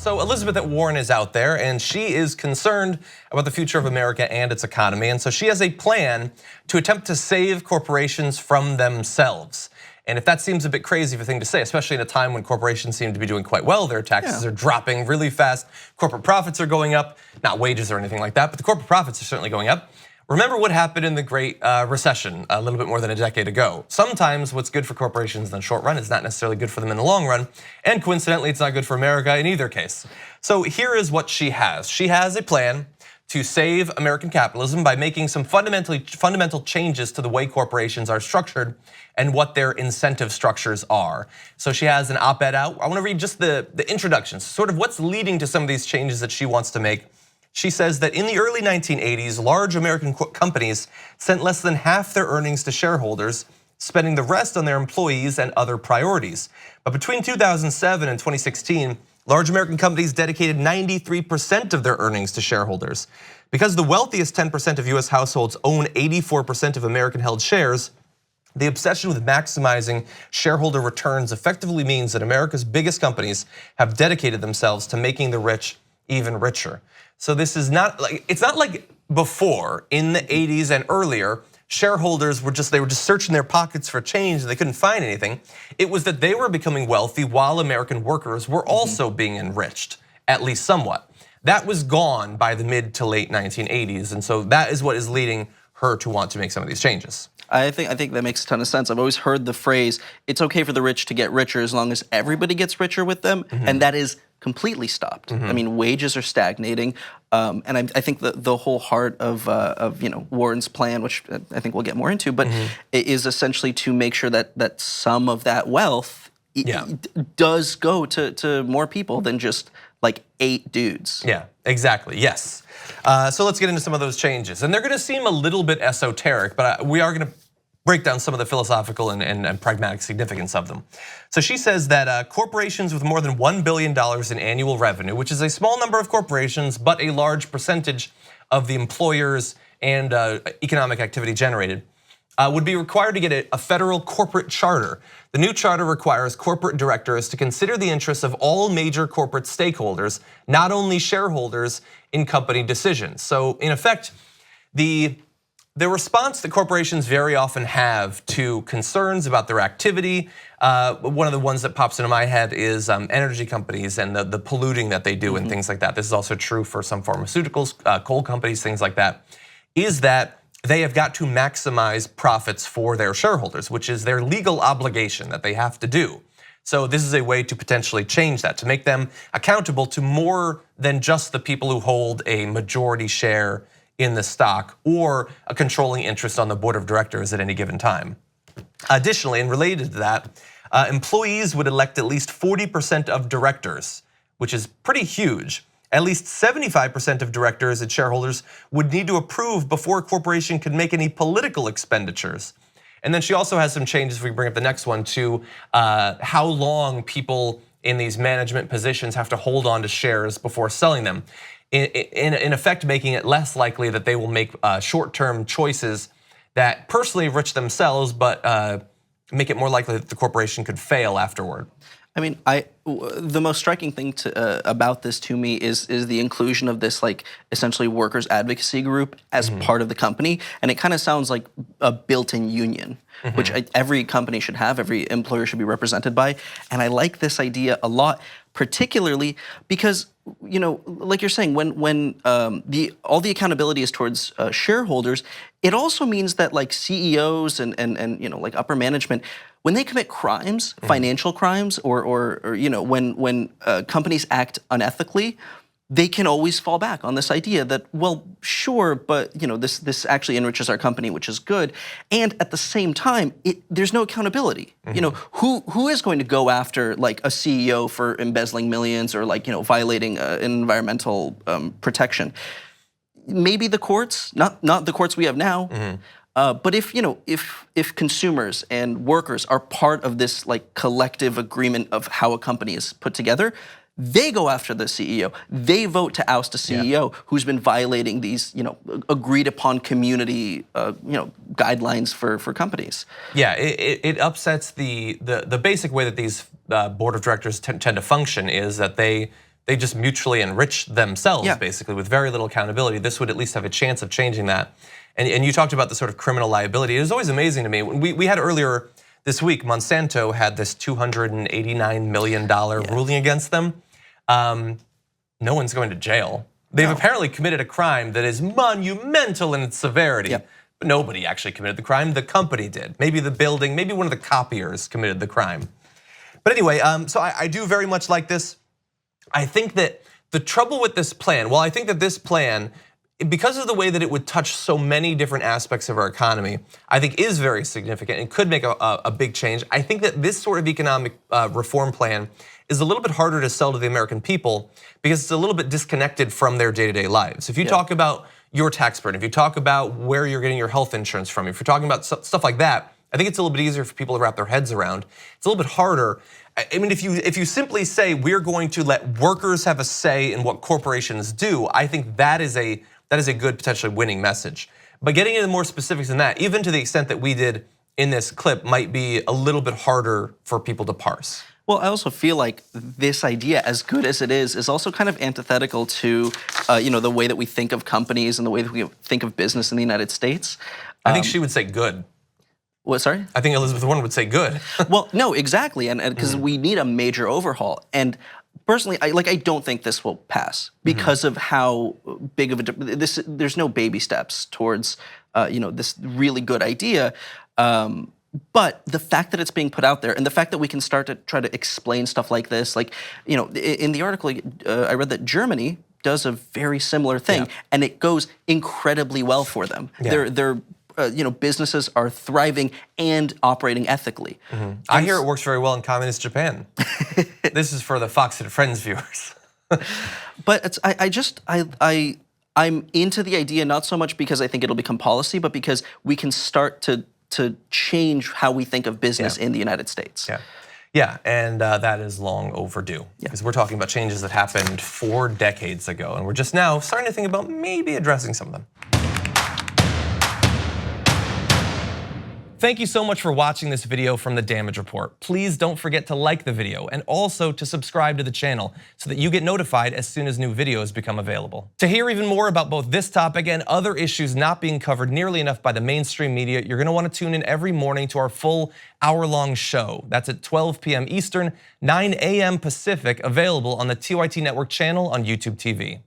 So Elizabeth Warren is out there and she is concerned about the future of America and its economy. And so she has a plan to attempt to save corporations from themselves. And if that seems a bit crazy of a thing to say, especially in a time when corporations seem to be doing quite well, their taxes are dropping really fast, corporate profits are going up, not wages or anything like that, but the corporate profits are certainly going up. Remember what happened in the Great Recession a little bit more than a decade ago. Sometimes what's good for corporations in the short run is not necessarily good for them in the long run, and coincidentally, it's not good for America in either case. So here is what she has. She has a plan to save American capitalism by making some fundamental changes to the way corporations are structured and what their incentive structures are. So she has an op-ed out. I want to read just the introduction, sort of what's leading to some of these changes that she wants to make. She says that in the early 1980s, large American companies sent less than half their earnings to shareholders, spending the rest on their employees and other priorities. But between 2007 and 2016, large American companies dedicated 93% of their earnings to shareholders. Because the wealthiest 10% of US households own 84% of American held shares, the obsession with maximizing shareholder returns effectively means that America's biggest companies have dedicated themselves to making the rich even richer. So this is not like, it's not like before in the 80s and earlier, shareholders were just searching their pockets for change and they couldn't find anything. It was that they were becoming wealthy while American workers were also being enriched, at least somewhat. That was gone by the mid to late 1980s, and so that is what is leading her to want to make some of these changes. I think that makes a ton of sense. I've always heard the phrase, it's okay for the rich to get richer as long as everybody gets richer with them, and that is completely stopped. I mean, wages are stagnating, and I think the whole heart of Warren's plan, which I think we'll get more into, but it is essentially to make sure that some of that wealth does go to more people than just like 8 dudes. Yeah, exactly, yes. So let's get into some of those changes. And they're gonna seem a little bit esoteric, but we are gonna break down some of the philosophical and pragmatic significance of them. So she says that corporations with more than $1 billion in annual revenue, which is a small number of corporations, but a large percentage of the employers and economic activity generated, would be required to get a federal corporate charter. The new charter requires corporate directors to consider the interests of all major corporate stakeholders, not only shareholders in company decisions. So in effect, the response that corporations very often have to concerns about their activity, one of the ones that pops into my head is energy companies and the polluting that they do and things like that. This is also true for some pharmaceuticals, coal companies, things like that, is that they have got to maximize profits for their shareholders, which is their legal obligation that they have to do. So this is a way to potentially change that, to make them accountable to more than just the people who hold a majority share in the stock or a controlling interest on the board of directors at any given time. Additionally, and related to that, employees would elect at least 40% of directors, which is pretty huge. At least 75% of directors and shareholders would need to approve before a corporation could make any political expenditures. And then she also has some changes, if we bring up the next one, to how long people in these management positions have to hold on to shares before selling them. In effect, making it less likely that they will make short-term choices that personally enrich themselves, but make it more likely that the corporation could fail afterward. I mean, the most striking thing about this to me is the inclusion of this like essentially workers advocacy group as part of the company, and it kind of sounds like a built-in union, which every company should have, every employer should be represented by, and I like this idea a lot, particularly because like you're saying, when all the accountability is towards shareholders, it also means that like CEOs and like upper management, when they commit crimes, financial crimes, or when companies act unethically, they can always fall back on this idea that, well, sure, but this actually enriches our company, which is good. And at the same time, there's no accountability. Who is going to go after like a CEO for embezzling millions or like violating environmental protection? Maybe the courts, not the courts we have now. But if consumers and workers are part of this like collective agreement of how a company is put together, they go after the CEO. They vote to oust a CEO who's been violating these agreed upon community guidelines for companies. Yeah, it upsets the basic way that these board of directors tend to function is that they they just mutually enrich themselves, Yeah. basically, with very little accountability. This would at least have a chance of changing that. And you talked about the sort of criminal liability. It is always amazing to me. We had earlier this week, Monsanto had this $289 million ruling against them. No one's going to jail. They've apparently committed a crime that is monumental in its severity. Yep. But nobody actually committed the crime. The company did. Maybe the building, maybe one of the copiers committed the crime. But anyway, so I do very much like this. I think that the trouble with this plan, well, I think that this plan, because of the way that it would touch so many different aspects of our economy, I think is very significant and could make a big change. I think that this sort of economic reform plan is a little bit harder to sell to the American people because it's a little bit disconnected from their day-to-day lives. If you talk about your tax burden, if you talk about where you're getting your health insurance from, if you're talking about stuff like that, I think it's a little bit easier for people to wrap their heads around. It's a little bit harder. I mean, if you simply say we're going to let workers have a say in what corporations do, I think that is a good, potentially winning message. But getting into more specifics than that, even to the extent that we did in this clip, might be a little bit harder for people to parse. Well, I also feel like this idea, as good as it is also kind of antithetical to the way that we think of companies and the way that we think of business in the United States. I think she would say good. What, sorry? I think Elizabeth Warren would say good. Well, no, exactly, and because we need a major overhaul. And personally, I don't think this will pass because of how big of a there's no baby steps towards this really good idea. But the fact that it's being put out there and the fact that we can start to try to explain stuff like this, in the article, I read that Germany does a very similar thing, and it goes incredibly well for them. Yeah. Their businesses are thriving and operating ethically. I hear it works very well in communist Japan. This is for the Fox and Friends viewers. But I'm into the idea not so much because I think it'll become policy, but because we can start to change how we think of business in the United States. Yeah, and that is long overdue because we're talking about changes that happened 4 decades ago, and we're just now starting to think about maybe addressing some of them. Thank you so much for watching this video from The Damage Report. Please don't forget to like the video and also to subscribe to the channel so that you get notified as soon as new videos become available. To hear even more about both this topic and other issues not being covered nearly enough by the mainstream media, you're gonna wanna tune in every morning to our full hour-long show. That's at 12 p.m. Eastern, 9 a.m. Pacific, available on the TYT Network channel on YouTube TV.